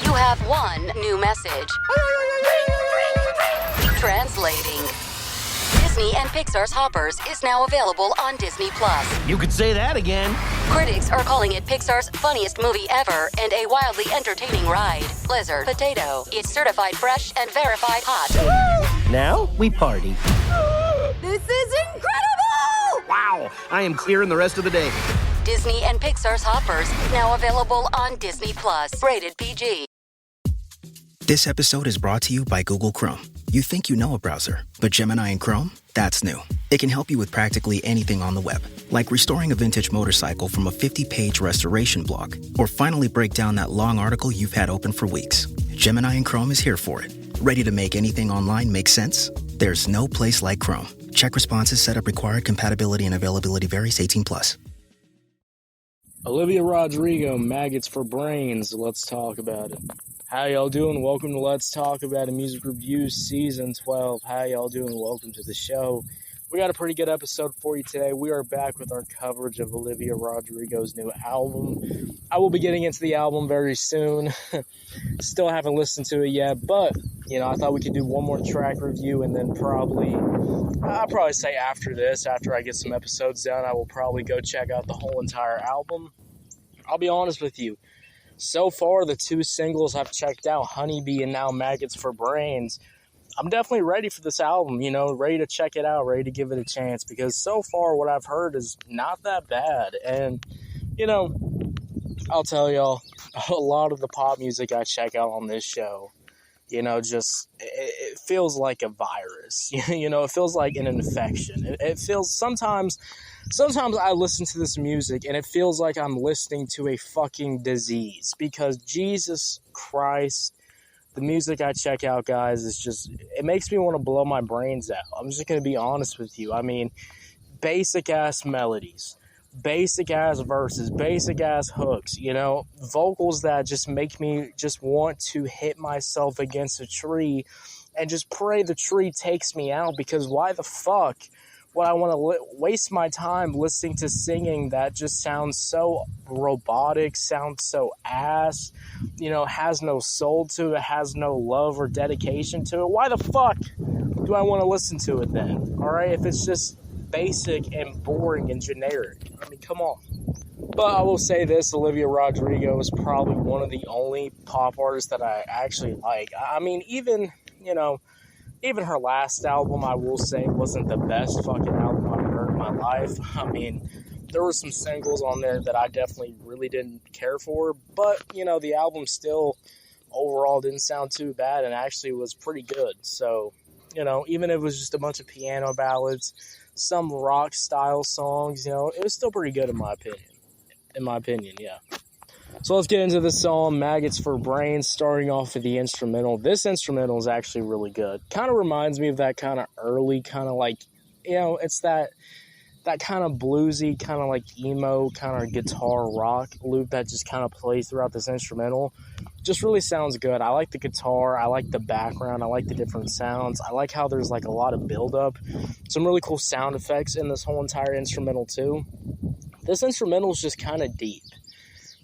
You have one new message. Translating. Disney and Pixar's Hoppers is now available on Disney+. You could say that again. Critics are calling it Pixar's funniest movie ever and a wildly entertaining ride. Blizzard Potato. It's certified fresh and verified hot. Now we party. This is incredible! Wow, I am clearing the rest of the day. Disney and Pixar's Hoppers, now available on Disney+. Rated PG. This episode is brought to you by Google Chrome. You think you know a browser, but Gemini and Chrome? That's new. It can help you with practically anything on the web, like restoring a vintage motorcycle from a 50-page restoration blog, or finally break down that long article you've had open for weeks. Gemini and Chrome is here for it. Ready to make anything online make sense? There's no place like Chrome. Check responses, setup required, compatibility and availability varies, 18+. Olivia Rodrigo, Maggots for Brains. Let's talk about it. How y'all doing? Welcome to Let's Talk About It Music Reviews Season 12. How y'all doing? Welcome to the show. We got a pretty good episode for you today. We are back with our coverage of Olivia Rodrigo's new album. I will be getting into the album very soon. Still haven't listened to it yet, but, I thought we could do one more track review and then I'll probably say after this, after I get some episodes done, I will probably go check out the whole entire album. I'll be honest with you. So far, the two singles I've checked out, Honeybee and now Maggots for Brains, I'm definitely ready for this album, ready to check it out, ready to give it a chance, because so far what I've heard is not that bad. And, I'll tell y'all, a lot of the pop music I check out on this show, it feels like a virus, it feels like an infection. It feels sometimes I listen to this music and it feels like I'm listening to a fucking disease, because Jesus Christ, the music I check out, guys, is just, it makes me want to blow my brains out. I'm just going to be honest with you. I mean, basic ass melodies, basic ass verses, basic ass hooks, vocals that just make me just want to hit myself against a tree and just pray the tree takes me out, because why the fuck would I want to waste my time listening to singing that just sounds so robotic, sounds so ass, has no soul to it, has no love or dedication to it? Why the fuck do I want to listen to it then? All right, if it's just basic and boring and generic. I mean, come on. But I will say this, Olivia Rodrigo is probably one of the only pop artists that I actually like. I mean, even her last album, I will say, wasn't the best fucking album I've heard in my life. I mean, there were some singles on there that I definitely really didn't care for, but, the album still overall didn't sound too bad and actually was pretty good. So, even if it was just a bunch of piano ballads, some rock style songs, it was still pretty good in my opinion, yeah. So let's get into the song, Maggots for Brains, starting off with the instrumental. This instrumental is actually really good. Kind of reminds me of that kind of early, kind of like, it's that kind of bluesy, kind of like emo, kind of guitar rock loop that just kind of plays throughout this instrumental. Just really sounds good. I like the guitar. I like the background. I like the different sounds. I like how there's like a lot of build-up. Some really cool sound effects in this whole entire instrumental too. This instrumental is just kind of deep.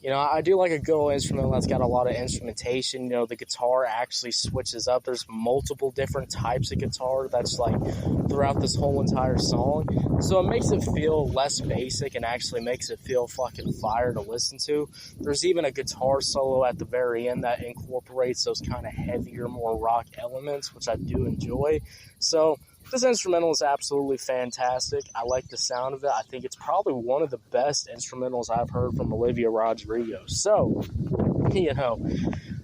I do like a good old instrumental that's got a lot of instrumentation. The guitar actually switches up. There's multiple different types of guitar that's like throughout this whole entire song. So it makes it feel less basic and actually makes it feel fucking fire to listen to. There's even a guitar solo at the very end that incorporates those kind of heavier, more rock elements, which I do enjoy. So this instrumental is absolutely fantastic. I like the sound of it. I think it's probably one of the best instrumentals I've heard from Olivia Rodrigo. So,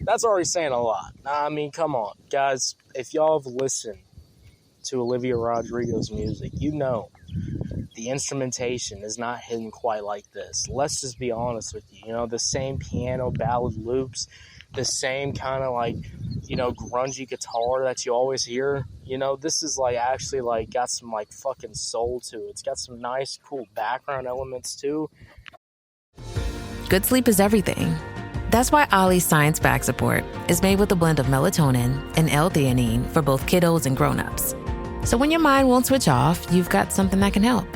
that's already saying a lot. I mean, come on, guys. If y'all have listened to Olivia Rodrigo's music, the instrumentation is not hidden quite like this. Let's just be honest with you. The same piano ballad loops, the same kind of like, grungy guitar that you always hear. This is like actually like got some like fucking soul to it. It's got some nice, cool background elements too. Good sleep is everything. That's why Ollie's Science Back Support is made with a blend of melatonin and L-theanine for both kiddos and grown-ups. So when your mind won't switch off, you've got something that can help.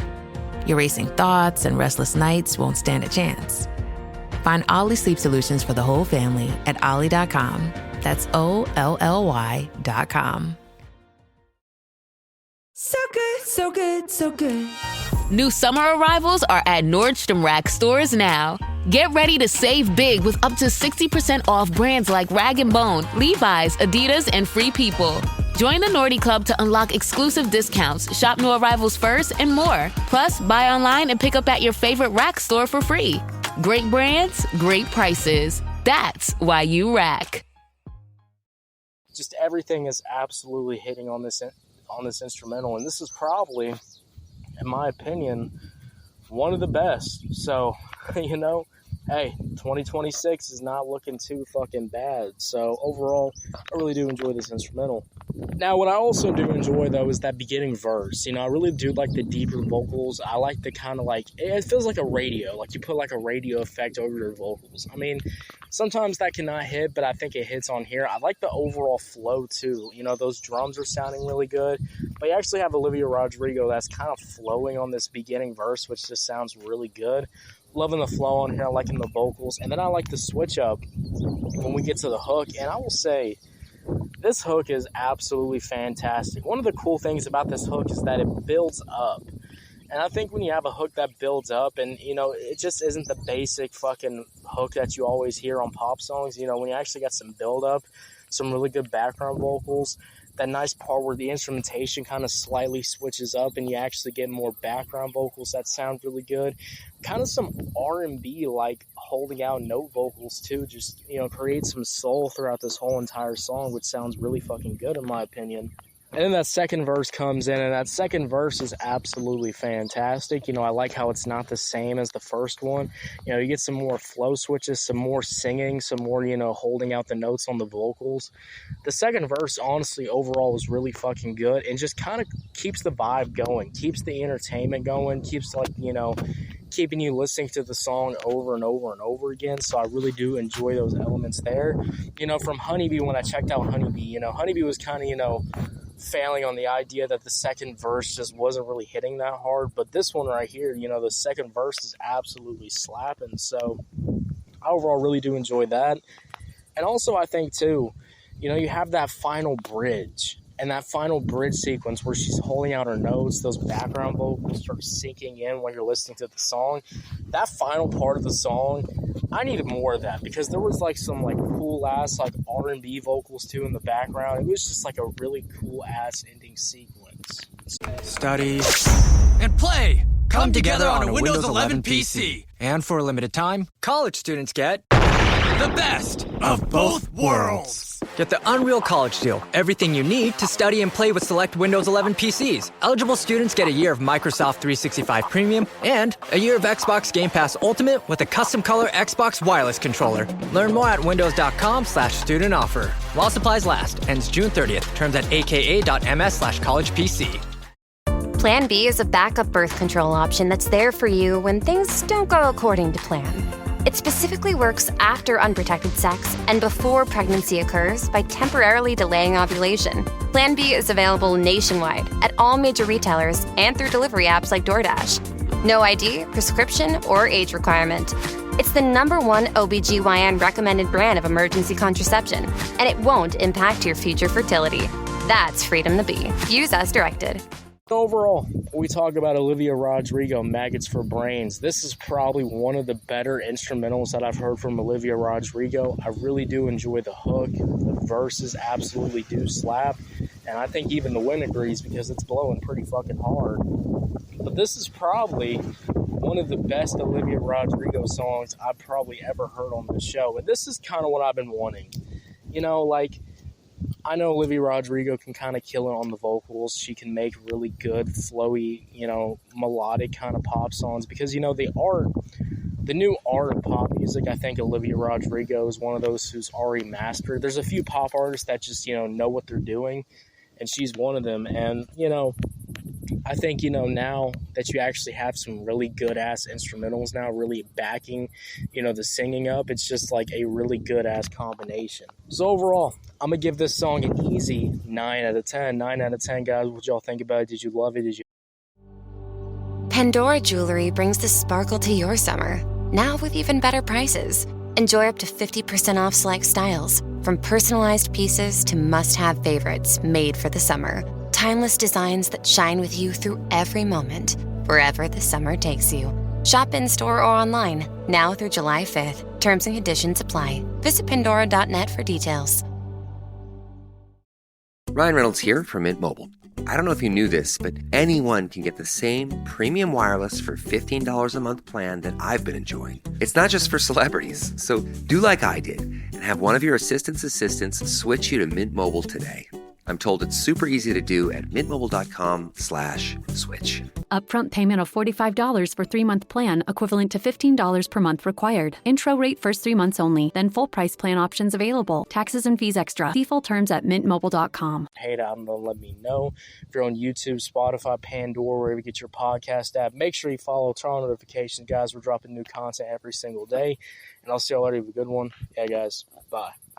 Your racing thoughts and restless nights won't stand a chance. Find Ollie Sleep Solutions for the whole family at ollie.com. That's OLLY.com. So good, so good, so good. New summer arrivals are at Nordstrom Rack stores now. Get ready to save big with up to 60% off brands like Rag & Bone, Levi's, Adidas, and Free People. Join the Nordy Club to unlock exclusive discounts, shop new arrivals first, and more. Plus, buy online and pick up at your favorite Rack store for free. Great brands, great prices. That's why you rack. Just everything is absolutely hitting on this instrumental, and this is probably, in my opinion, one of the best. So, you know, hey, 2026 is not looking too fucking bad. So overall, I really do enjoy this instrumental. Now, what I also do enjoy, though, is that beginning verse. You know, I really do like the deeper vocals. I like the kind of like, it feels like a radio. Like you put like a radio effect over your vocals. I mean, sometimes that cannot hit, but I think it hits on here. I like the overall flow, too. You know, those drums are sounding really good. But you actually have Olivia Rodrigo that's kind of flowing on this beginning verse, which just sounds really good. Loving the flow on here, liking the vocals. And then I like the switch up when we get to the hook. And I will say, this hook is absolutely fantastic. One of the cool things about this hook is that it builds up. And I think when you have a hook that builds up and, you know, it just isn't the basic fucking hook that you always hear on pop songs. You know, when you actually got some build up, some really good background vocals, that nice part where the instrumentation kind of slightly switches up and you actually get more background vocals that sound really good. Kind of some R&B like holding out note vocals too, just, you know, create some soul throughout this whole entire song, which sounds really fucking good in my opinion. And then that second verse comes in, and that second verse is absolutely fantastic. You know, I like how it's not the same as the first one. You know, you get some more flow switches, some more singing, some more, you know, holding out the notes on the vocals. The second verse, honestly, overall was really fucking good and just kind of keeps the vibe going, keeps the entertainment going, keeps, like, you know, keeping you listening to the song over and over and over again. So I really do enjoy those elements there. You know, from Honeybee, when I checked out Honeybee, you know, Honeybee was kind of, you know, failing on the idea that the second verse just wasn't really hitting that hard. But this one right here, you know, the second verse is absolutely slapping. So I overall really do enjoy that. And also I think too, you know, you have that final bridge. And that final bridge sequence where she's holding out her notes, those background vocals start sinking in when you're listening to the song. That final part of the song, I needed more of that because there was like some like cool ass like R&B vocals too in the background. It was just like a really cool ass ending sequence. Study and play come together on a Windows 11 PC. And for a limited time, college students get the best of both worlds. Get the Unreal College Deal. Everything you need to study and play with select Windows 11 PCs. Eligible students get a year of Microsoft 365 Premium and a year of Xbox Game Pass Ultimate with a custom color Xbox wireless controller. Learn more at windows.com/student offer. While supplies last. Ends June 30th. Terms at aka.ms/collegepc. Plan B is a backup birth control option that's there for you when things don't go according to plan. It specifically works after unprotected sex and before pregnancy occurs by temporarily delaying ovulation. Plan B is available nationwide at all major retailers and through delivery apps like DoorDash. No ID, prescription, or age requirement. It's the #1 OBGYN recommended brand of emergency contraception, and it won't impact your future fertility. That's freedom to be. Use as directed. Overall, we talk about Olivia Rodrigo, Maggots for Brains. This is probably one of the better instrumentals that I've heard from Olivia Rodrigo. I really do enjoy the hook. The verses absolutely do slap. And I think even the wind agrees because it's blowing pretty fucking hard. But this is probably one of the best Olivia Rodrigo songs I've probably ever heard on this show. And this is kind of what I've been wanting. You know, like, I know Olivia Rodrigo can kind of kill it on the vocals. She can make really good, flowy, you know, melodic kind of pop songs because, you know, the new art of pop music, I think Olivia Rodrigo is one of those who's already mastered. There's a few pop artists that just, you know what they're doing, and she's one of them. And, you know, I think, you know, now that you actually have some really good-ass instrumentals now really backing, you know, the singing up, it's just like a really good-ass combination. So overall, I'm going to give this song an easy 9 out of 10. 9 out of 10, guys. What y'all think about it? Did you love it? Pandora Jewelry brings the sparkle to your summer. Now with even better prices. Enjoy up to 50% off select styles, from personalized pieces to must-have favorites made for the summer. Timeless designs that shine with you through every moment, wherever the summer takes you. Shop in-store or online, now through July 5th. Terms and conditions apply. Visit Pandora.net for details. Ryan Reynolds here from Mint Mobile. I don't know if you knew this, but anyone can get the same premium wireless for $15 a month plan that I've been enjoying. It's not just for celebrities. So do like I did and have one of your assistants switch you to Mint Mobile today. I'm told it's super easy to do at mintmobile.com/switch. Upfront payment of $45 for 3-month plan, equivalent to $15 per month required. Intro rate first 3 months only, then full price plan options available. Taxes and fees extra. See full terms at mintmobile.com. Hey, I'm gonna let me know. If you're on YouTube, Spotify, Pandora, wherever you get your podcast app, make sure you follow, turn on notifications, guys. We're dropping new content every single day. And I'll see y'all later. Have a good one. Yeah, guys. Bye.